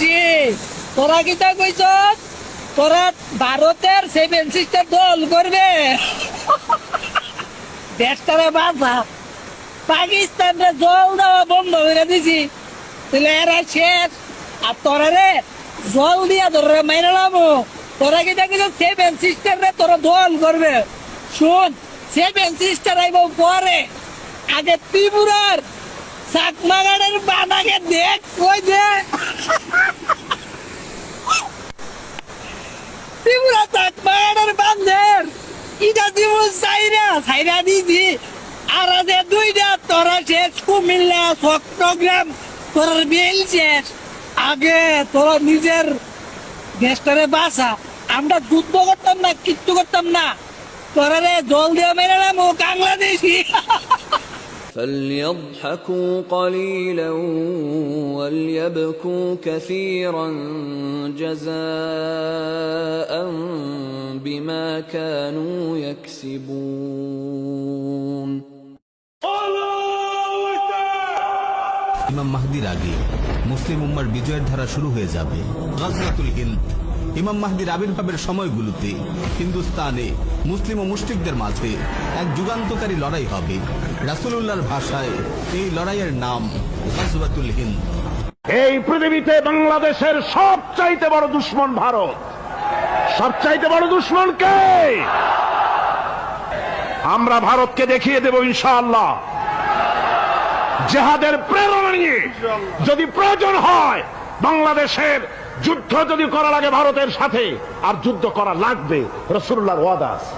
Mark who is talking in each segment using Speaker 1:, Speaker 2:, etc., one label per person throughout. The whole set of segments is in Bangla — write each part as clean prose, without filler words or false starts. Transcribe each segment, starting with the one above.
Speaker 1: বাংলাদেশি তোরা কিতা কইছ তোরা ভারতের 7 সিস্টার দল করবে দেশটারে বাঁচা পাকিস্তানরে জল দেওয়া বন্ধ করে দিছি তাহলে এরা শেষ আর তোরা রে জল দিয়া ধরে মাইরালাম তোরা কিতা কইছ 7 সিস্টার রে তোরা দল করবে শুন 7 সিস্টার আইব পরে আগে ত্রিপুরার চাকমাগাড়ের বানাকে দেখ কই দে ত্রিপুরা চাকমাগাড়ের বান্ধের ইটা দিব সাইরা দিছি আর আজ দুইটা তোরা শেষ কুমিল্লা চট্টগ্রাম তোর বেল শেষ আগে তোরা নিজের দেশটারে বাঁচা আমরা যুদ্ধ করতাম না কিচ্ছু করতাম না তোরা রে জল দিয়ে মেরে নাম ও বাংলাদেশি
Speaker 2: فليضحكوا قليلا وليبكوا كثيرا جزاء بما كانوا يكسبون
Speaker 3: ইমাম মাহদির আগে মুসলিম উম্মার বিজয়ের ধারা শুরু হয়ে যাবে। গাজওয়াতুল হিন্দ। ইমাম মাহদির আবির্ভাবের সময়গুলোতে হিন্দুস্তানে মুসলিম ও মুশরিকদের মাঝে এক যুগান্তকারী লড়াই হবে। রাসূলুল্লাহর ভাষায় এই লড়াইয়ের নাম গাজওয়াতুল হিন্দ।
Speaker 4: এই পৃথিবীতে বাংলাদেশের সবচাইতে বড় দুশমন ভারত। সবচাইতে বড় দুশমন কে? আমরা ভারতকে দেখিয়ে দেব ইনশাআল্লাহ। জিহাদের প্রেরণা নিয়ে যদি প্রয়োজন হয় বাংলাদেশের যুদ্ধ যদি করা লাগে ভারতের সাথে আর যুদ্ধ করা লাগবে, রাসূলুল্লাহর ওয়াদা আছে।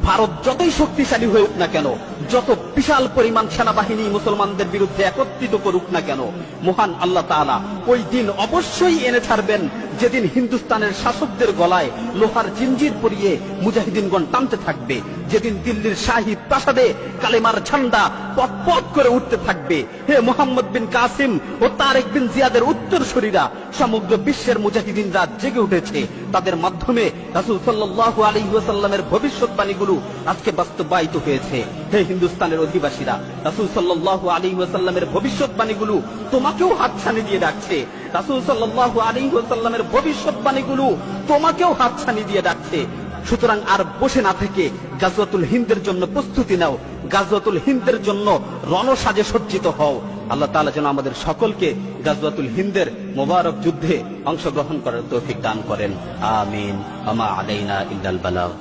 Speaker 5: ভারত যতই শক্তিশালী হয়ে না কেন, যত বিশাল পরিমাণ সেনাবাহিনী মুসলমানদের বিরুদ্ধে একত্রিত করুক না কেন, মহান আল্লাহ তাআলা ওই দিন অবশ্যই এনে ছাড়বেন যেদিন হিন্দুস্তানের শাসকদের গলায় লোহার জিঞ্জির পরিয়ে মুজাহিদিনগণ টানতে থাকবে, যেদিন দিল্লির শাহী প্রাসাদে কালেমার ঝান্ডা পথ করে উঠতে থাকবে। হে মোহাম্মদ বিন কাসিম ও তারেক বিন জিয়াদের উত্তরসূরিরা, সমগ্র বিশ্বের মুজাহিদিনরা জেগে উঠেছে। তাদের মাধ্যমে রাসূল সাল্লাল্লাহু আলাইহি ওয়াসাল্লামের ভবিষ্যৎবাণীগুলো আজকে বাস্তবায়িত হয়েছে। হে হিন্দুস্তানের অধিবাসীরা, রাসূল সাল্লাল্লাহু আলাইহি ওয়াসাল্লামের ভবিষ্যৎবাণীগুলো তোমাকেও হাতছানি দিয়ে ডাকছে। রাসূল সাল্লাল্লাহু আলাইহি ওয়াসাল্লামের ভবিষ্যৎবাণীগুলো তোমাকেও হাতছানি দিয়ে ডাকছে। সুতরাং আর বসে না থেকে গাজওয়াতুল হিন্দের জন্য প্রস্তুতি নাও, গাজওয়াতুল হিন্দের জন্য রণসাজে সজ্জিত হও। আল্লাহ তাআলা যেন আমাদের সকলকে গাজওয়াতুল হিন্দের মোবারক যুদ্ধে অংশগ্রহণ করার তৌফিক দান করেন। আমিন। আমা আলাইনা ইল্লাল বালাগ।